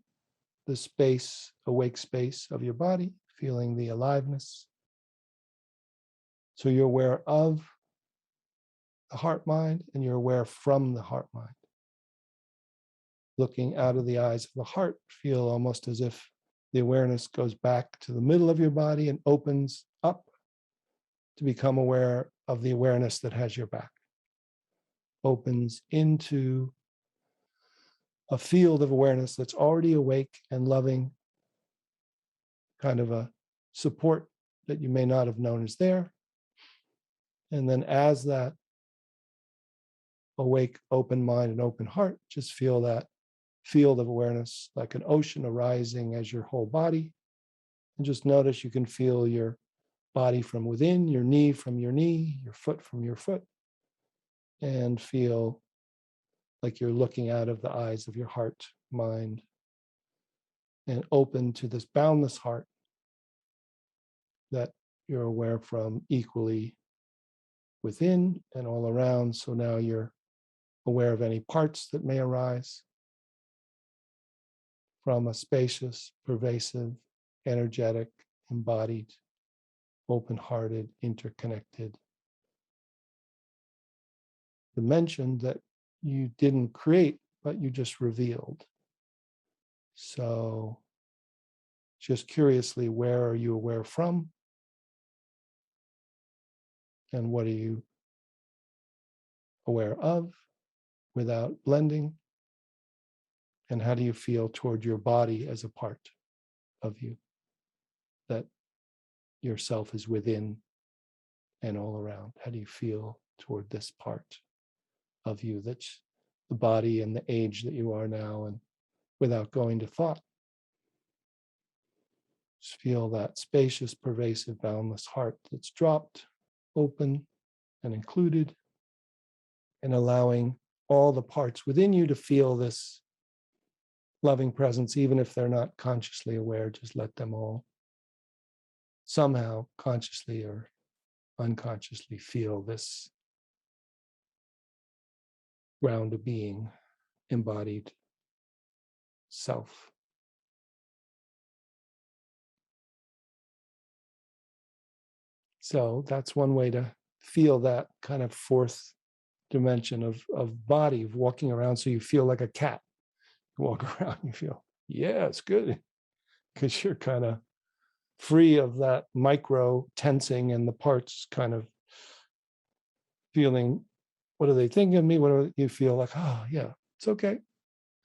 the space, awake space of your body, feeling the aliveness. So you're aware of the heart mind and you're aware from the heart mind. Looking out of the eyes of the heart, feel almost as if the awareness goes back to the middle of your body and opens up to become aware of the awareness that has your back. Opens into a field of awareness that's already awake and loving, kind of a support that you may not have known is there. And then as that awake, open mind and open heart, just feel that field of awareness like an ocean arising as your whole body. And just notice you can feel your body from within, your knee from your knee, your foot from your foot, and feel like you're looking out of the eyes of your heart, mind, and open to this boundless heart that you're aware from equally within and all around. So now you're aware of any parts that may arise from a spacious, pervasive, energetic, embodied, open-hearted, interconnected dimension that you didn't create, but you just revealed. So just curiously, where are you aware from? And what are you aware of without blending? And how do you feel toward your body as a part of you, that yourself is within and all around? How do you feel toward this part of you that's the body and the age that you are now, and without going to thought? Just feel that spacious, pervasive, boundless heart that's dropped, open, and included, and allowing all the parts within you to feel this loving presence, even if they're not consciously aware. Just let them all somehow consciously or unconsciously feel this ground of being, embodied self. So that's one way to feel that kind of fourth dimension of body, of walking around so you feel like a cat. You walk around, you feel, yeah, it's good. because you're kind of free of that micro tensing and the parts kind of feeling, what are they thinking of me? What do you feel like? Oh, yeah, it's okay.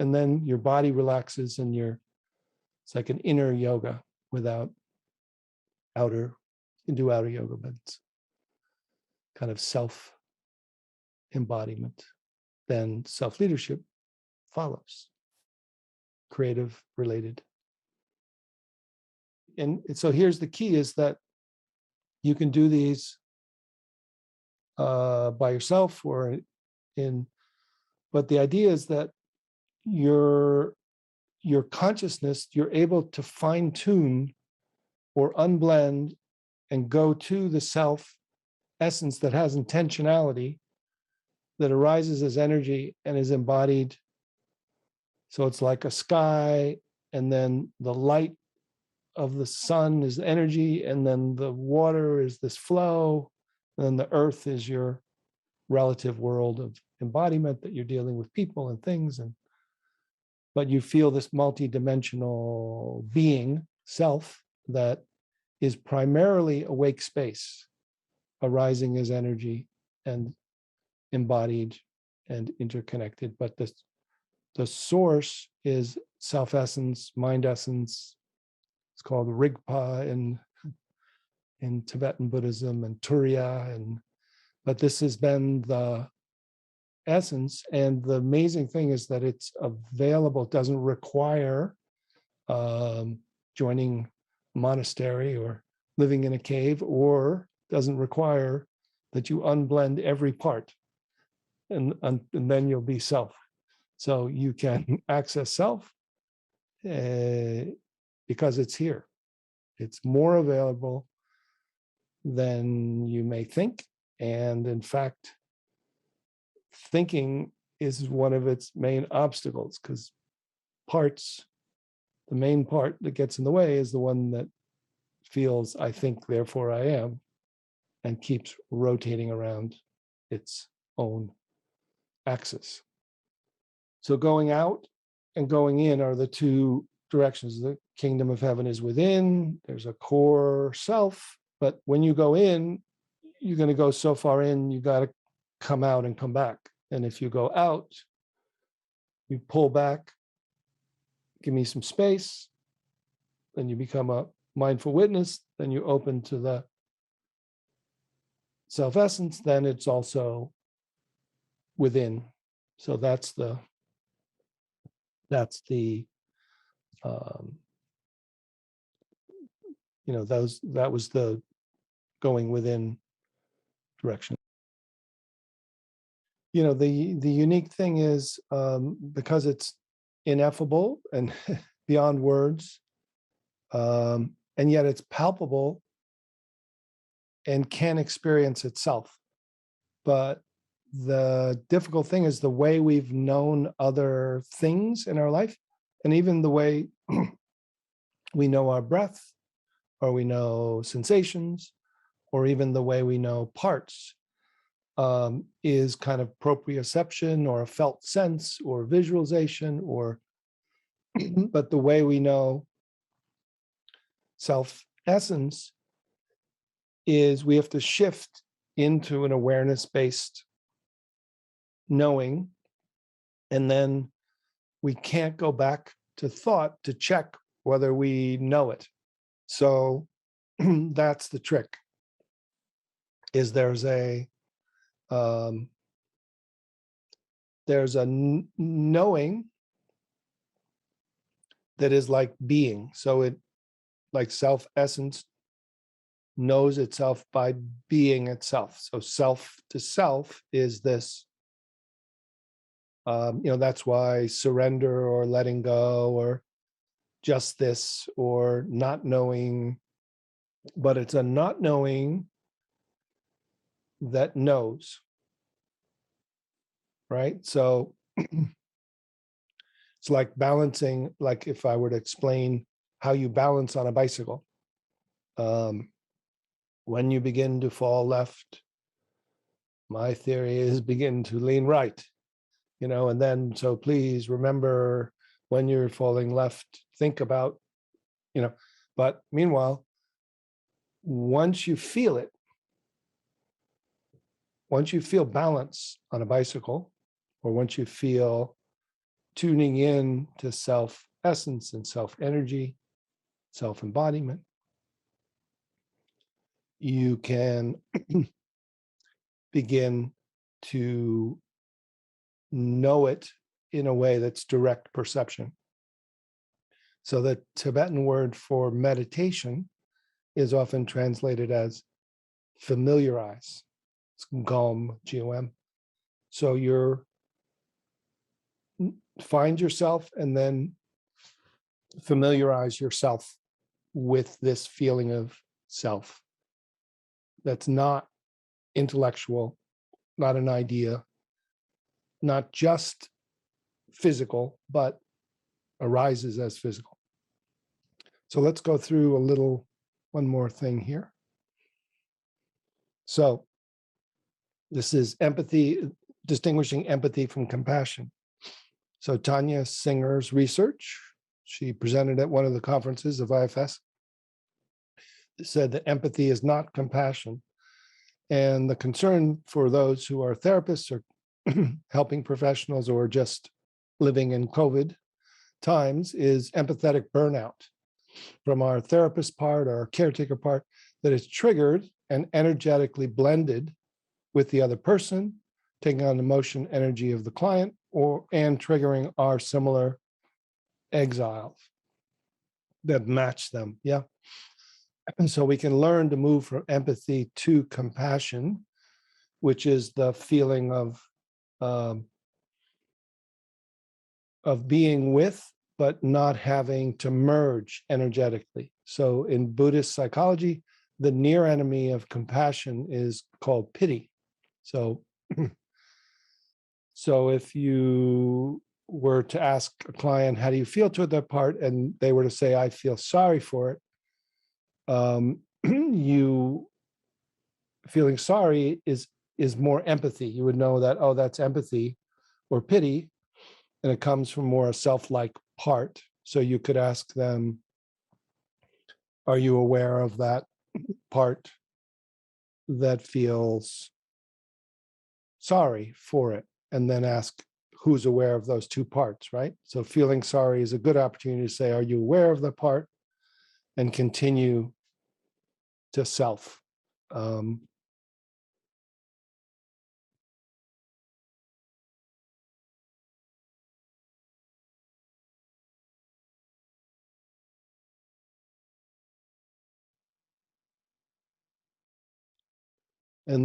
And then your body relaxes and it's like an inner yoga without outer. You can do outer yoga, but it's kind of self embodiment. Then self leadership follows, creative related. And so here's the key is that you can do these by yourself or but the idea is that your consciousness, you're able to fine tune or unblend and go to the self essence that has intentionality, that arises as energy and is embodied. So it's like a sky, and then the light of the sun is energy, and then the water is this flow, and then the earth is your relative world of embodiment that you're dealing with people and things, but you feel this multi-dimensional being, self, that is primarily awake space, arising as energy and embodied and interconnected. But the source is self-essence, mind essence. It's called Rigpa in Tibetan Buddhism and Turiya. But this has been the essence. And the amazing thing is that it's available. It doesn't require joining a monastery or living in a cave, or doesn't require that you unblend every part, and then you'll be self. So you can access self because it's here. It's more available than you may think. And in fact, thinking is one of its main obstacles, because the main part that gets in the way is the one that feels, I think, therefore I am, and keeps rotating around its own axis. So going out and going in are the two directions. The kingdom of heaven is within. There's a core self, but when you go in, you're going to go so far in, you got to come out and come back. And if you go out, you pull back, give me some space, then you become a mindful witness, then you open to the self-essence, then it's also within. So that's the that was the going within direction. The unique thing is, because it's ineffable and beyond words, and yet it's palpable and can experience itself. But the difficult thing is the way we've known other things in our life, and even the way we know our breath, or we know sensations, or even the way we know parts, is kind of proprioception or a felt sense or visualization, but the way we know self-essence is we have to shift into an awareness-based knowing, and then we can't go back to thought to check whether we know it. So that's the trick, is there's a knowing that is like being. So it, like self-essence, knows itself by being itself. So self to self is this, that's why surrender or letting go or just this or not knowing, but it's a not knowing that knows, right? So it's like balancing, like if I were to explain how you balance on a bicycle, when you begin to fall left, my theory is begin to lean right, and then, so please remember when you're falling left, think about, But meanwhile, once you feel it, once you feel balance on a bicycle, or once you feel tuning in to self essence and self energy, self embodiment, you can begin to know it in a way that's direct perception. So the Tibetan word for meditation is often translated as familiarize. It's gom, G-O-M. So you're find yourself and then familiarize yourself with this feeling of self. That's not intellectual, not an idea, not just physical, but arises as physical. So let's go through one more thing here. So this is empathy, distinguishing empathy from compassion. So Tanya Singer's research, she presented at one of the conferences of IFS, said that empathy is not compassion. And the concern for those who are therapists or helping professionals or just living in COVID times is empathetic burnout from our therapist part, our caretaker part, that is triggered and energetically blended with the other person, taking on emotion energy of the client, and triggering our similar exiles that match them. Yeah. And so we can learn to move from empathy to compassion, which is the feeling of being with, but not having to merge energetically. So in Buddhist psychology, the near enemy of compassion is called pity. So, so if you were to ask a client, how do you feel toward that part? And they were to say, I feel sorry for it. You feeling sorry is more empathy. You would know that, oh, that's empathy or pity, and it comes from more a self-like part. So you could ask them, are you aware of that part that feels sorry for it? And then ask who's aware of those two parts, right? So feeling sorry is a good opportunity to say, are you aware of the part? And continue to self. And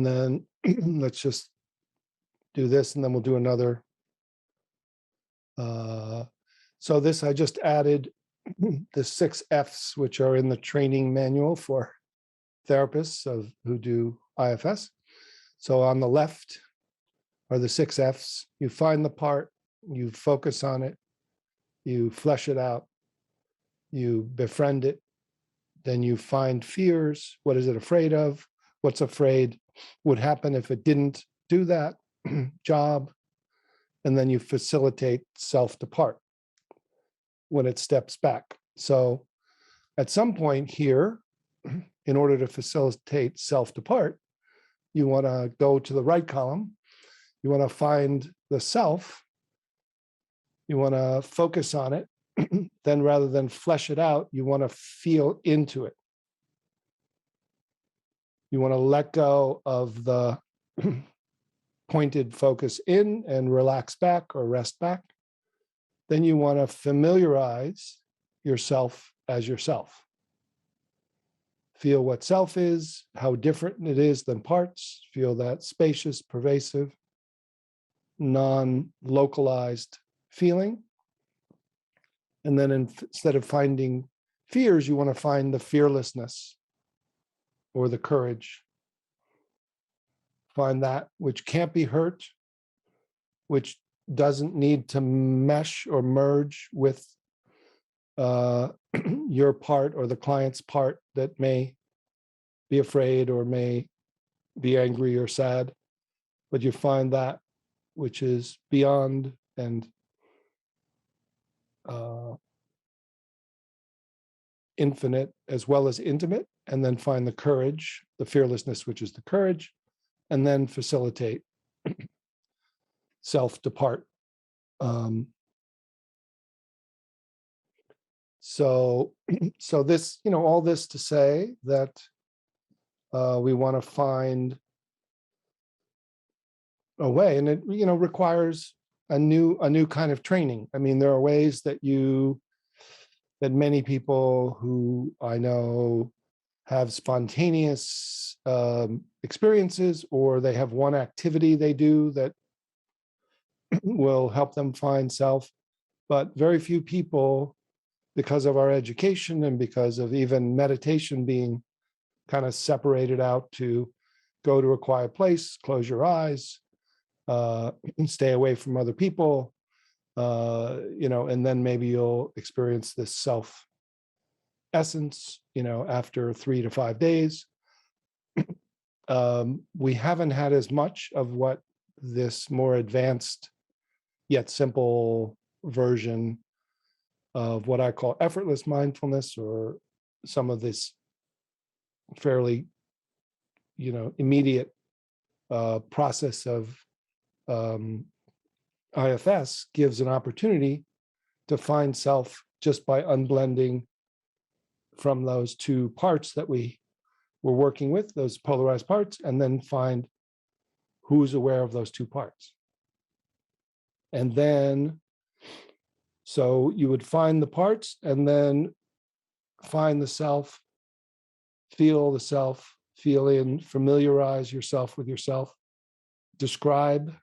then let's just do this, and then we'll do another. So this, I just added the 6 F's, which are in the training manual for therapists who do IFS. So on the left are the 6 F's. You find the part, you focus on it, you flesh it out, you befriend it, then you find fears. What is it afraid of? What's afraid would happen if it didn't do that job? And then you facilitate self-depart when it steps back. So at some point here, in order to facilitate self-depart, you want to go to the right column. You want to find the self. You want to focus on it. Then rather than flesh it out, you want to feel into it. You want to let go of the pointed focus in and relax back or rest back. Then you want to familiarize yourself as yourself. Feel what self is, how different it is than parts. Feel that spacious, pervasive, non-localized feeling. And then instead of finding fears, you want to find the fearlessness or the courage. Find that which can't be hurt, which doesn't need to mesh or merge with your part or the client's part that may be afraid or may be angry or sad, but you find that which is beyond and infinite as well as intimate, and then find the courage, the fearlessness, which is the courage, and then facilitate self-depart. So this, all this to say that we want to find a way, and it, requires a new kind of training. I mean, there are ways that many people who I know have spontaneous experiences, or they have one activity they do that will help them find self. But very few people, because of our education and because of even meditation being kind of separated out to go to a quiet place, close your eyes, stay away from other people, and then maybe you'll experience this self essence, after 3 to 5 days. We haven't had as much of what this more advanced yet simple version of what I call effortless mindfulness, or some of this fairly, immediate process of IFS gives an opportunity to find self just by unblending from those two parts that we were working with, those polarized parts, and then find who's aware of those two parts. And then, so you would find the parts and then find the self, feel the self, feel in, familiarize yourself with yourself, describe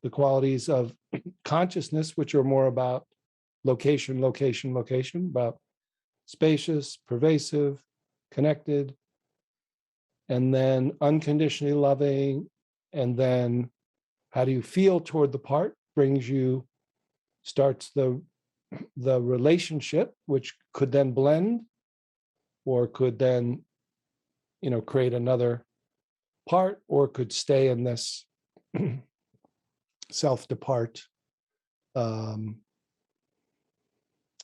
the qualities of consciousness, which are more about location, about spacious, pervasive, connected, and then unconditionally loving. And then how do you feel toward the part starts the relationship, which could then blend, or could then, create another part, or could stay in this self-depart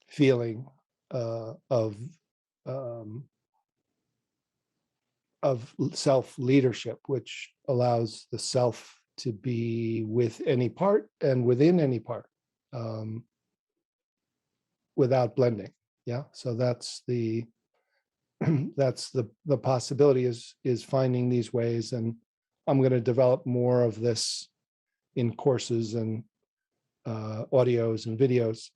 feeling of self-leadership, which allows the self to be with any part and within any part, without blending. Yeah, so that's the possibility, is finding these ways, and I'm going to develop more of this in courses and audios and videos.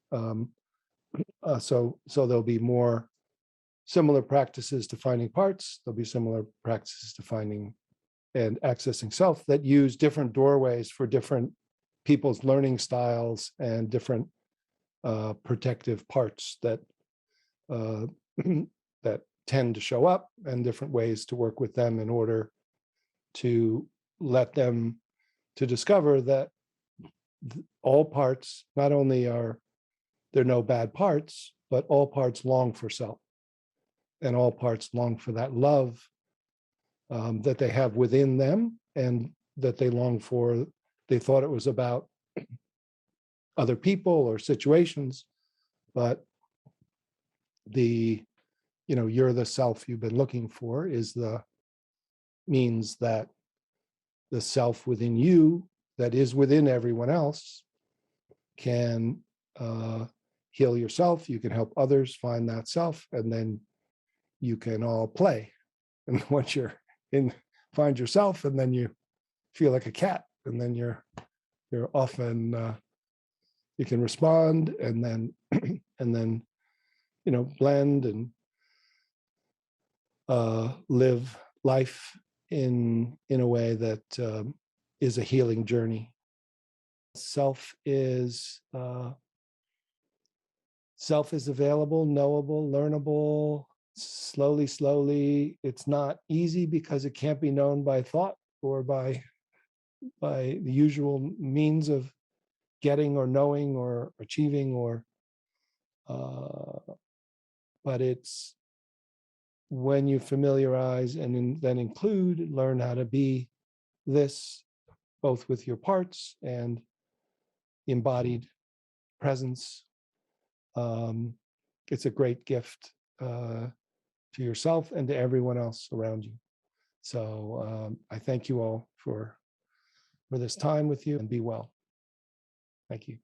So there'll be more similar practices to finding parts. There'll be similar practices to finding and accessing self that use different doorways for different people's learning styles and different protective parts that that tend to show up, and different ways to work with them in order to let them to discover that all parts, not only are there no bad parts, but all parts long for self, and all parts long for that love that they have within them, and that they long for. They thought it was about other people or situations, but you're the self you've been looking for means that the self within you that is within everyone else can heal yourself. You can help others find that self, and then you can all play. And once you're in, find yourself, and then you feel like a cat, and then you're often you can respond, and then blend and live life in a way that is a healing journey. Self is available, knowable, learnable, slowly. It's not easy because it can't be known by thought or by the usual means of getting or knowing or achieving, or but it's when you familiarize and then learn how to be this, both with your parts and embodied presence. It's a great gift to yourself and to everyone else around you. So I thank you all for this time with you, and be well. Thank you.